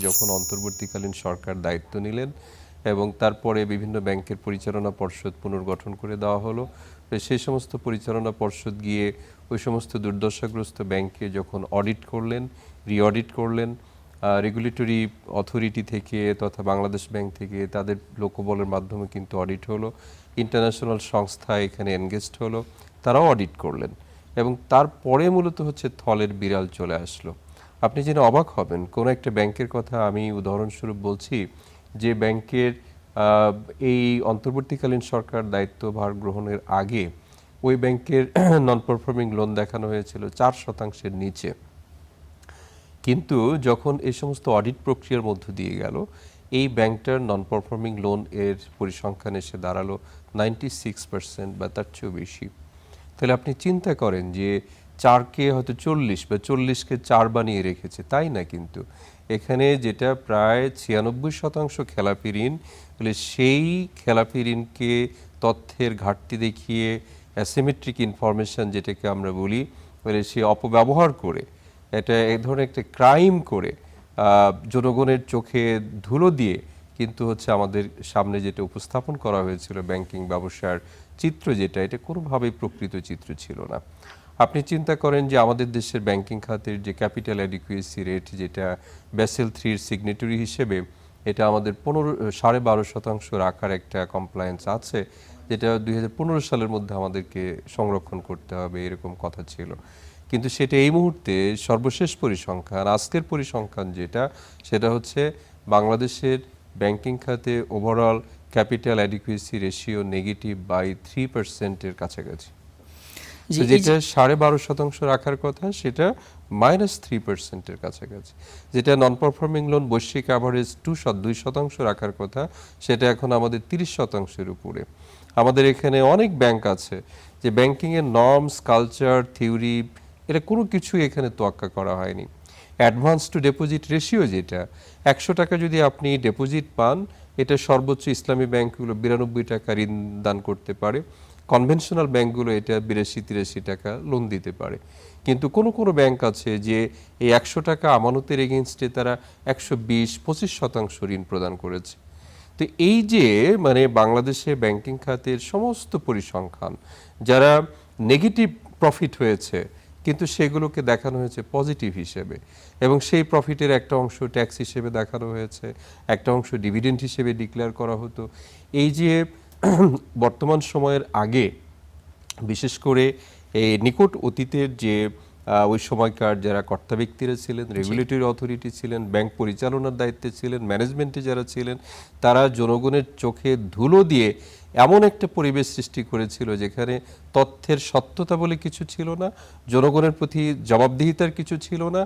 যখন অন্তর্বর্তীকালীন সরকার দায়িত্ব নিলেন এবং তারপরে বিভিন্ন ব্যাংকের পরিচালনা পর্ষদ পুনর্গঠন করে দেওয়া হলো। সেই সমস্ত পরিচালনা পর্ষদ গিয়ে ওই সমস্ত দুর্দশাগ্রস্ত ব্যাংকে যখন অডিট করলেন, রিঅডিট করলেন, রেগুলেটরি অথরিটি থেকে তথা বাংলাদেশ ব্যাংক থেকে তাদের লোকবলের মাধ্যমে কিন্তু অডিট হলো, ইন্টারন্যাশনাল সংস্থা এখানে এনগেজড হলো, তারাও অডিট করলেন এবং তারপরে মূলত হচ্ছে থলের বিড়াল চলে আসলো। আপনি জেনে অবাক হবেন, কোনো একটা ব্যাংকের কথা আমি উদাহরণস্বরূপ বলছি, যে ব্যাংকের এই অন্তর্বর্তীকালীন সরকার দায়িত্বভার গ্রহণের আগে ওই ব্যাংকের নন পারফর্মিং লোন দেখানো হয়েছিল 4%-এর নিচে, কিন্তু যখন এই সমস্ত অডিট প্রক্রিয়ার মধ্য দিয়ে গেল এই ব্যাংকটার নন পারফর্মিং লোন এর পরিসংখ্যান এসে দাঁড়ালো 96% বা তার চেয়েও বেশি। তাহলে আপনি চিন্তা করেন যে 4কে হয়তো 40 বা 40কে 4 বানিয়ে রেখেছে, তাই না, কিন্তু এখানে যেটা প্রায় 96% খেলাপি ঋণ, তাহলে সেই খেলাপি ঋণকে তথ্যের ঘাটতি দেখিয়ে অ্যাসিমেট্রিক ইনফরমেশন যেটাকে আমরা বলি, মানে সে অপব্যবহার করে এটা এই ধরনের একটা ক্রাইম করে জনগণের চোখে ধুলো দিয়ে কিন্তু হচ্ছে আমাদের সামনে যেটা উপস্থাপন করা হয়েছিল ব্যাংকিং ব্যবসার চিত্র, যেটা এটা কোনোভাবেই প্রকৃত চিত্র ছিল না। আপনি চিন্তা করেন যে আমাদের দেশের ব্যাংকিং খাতের যে ক্যাপিটাল অ্যাডিকুয়েসি রেট, যেটা ব্যাসেল 3-র সিগনেটরি হিসেবে এটা আমাদের 12.5% রাখার একটা কমপ্লায়েন্স আছে, যেটা 2015 সালের মধ্যে আমাদেরকে সংরক্ষণ করতে হবে এরকম কথা ছিল। কিন্তু সেটা এই মুহূর্তে সর্বশেষ পরিসংখ্যান, আজকের পরিসংখ্যান যেটা, সেটা হচ্ছে বাংলাদেশের ব্যাংকিং খাতে overall capital adequacy ratio negative by 3%-এর কাছাকাছি। যেটা 12.5% রাখার কথা সেটা -3%-এর কাছাকাছি। যেটা নন পারফর্মিং লোন বৈশ্বিক অ্যাভারেজ 2% রাখার কথা সেটা এখন আমাদের 30%-এর উপরে। আমাদের এখানে অনেক ব্যাংক আছে যে ব্যাংকিংয়ের নর্মস, কালচার, থিওরি এটা কোনো কিছুই এখানে তোয়াক্কা করা হয়নি। অ্যাডভান্স টু ডিপোজিট রেশিও যেটা, 100 টাকা যদি আপনি ডিপোজিট পান, এটা সর্বোচ্চ ইসলামী ব্যাংকগুলো 92 টাকা ঋণ দান করতে পারে, কনভেনশনাল ব্যাংকগুলো এটা 82-83 টাকা লোন দিতে পারে। কিন্তু কোনো কোনো ব্যাংক আছে যে এই 100 টাকা আমানতের এগেনস্টে তারা 120-25% ঋণ প্রদান করেছে। তো এই যে মানে বাংলাদেশে ব্যাংকিং খাতের সমস্ত পরিসংখ্যান যারা নেগেটিভ প্রফিট হয়েছে, কিন্তু সেগুলোকে দেখানো হয়েছে পজিটিভ হিসেবে এবং সেই প্রফিটের একটা অংশ ট্যাক্স হিসেবে দেখানো হয়েছে, একটা অংশ ডিভিডেন্ড হিসেবে ডিক্লেয়ার করা হতো। এই যে বর্তমান সময়ের আগে বিশেষ করে এই নিকট অতীতের যে ওই সময়কার যারা কর্তা ব্যক্তিরা ছিলেন, রেগুলেটরি অথরিটি ছিলেন, ব্যাংক পরিচালনার দায়িত্বে ছিলেন, ম্যানেজমেন্টে যারা ছিলেন, তারা জনগণের চোখে ধুলো দিয়ে এমন একটা পরিবেশ সৃষ্টি করেছিল যেখানে তথ্যের সত্যতা বলে কিছু ছিল না, জনগণের প্রতি জবাবদিহিতার কিছু ছিল না।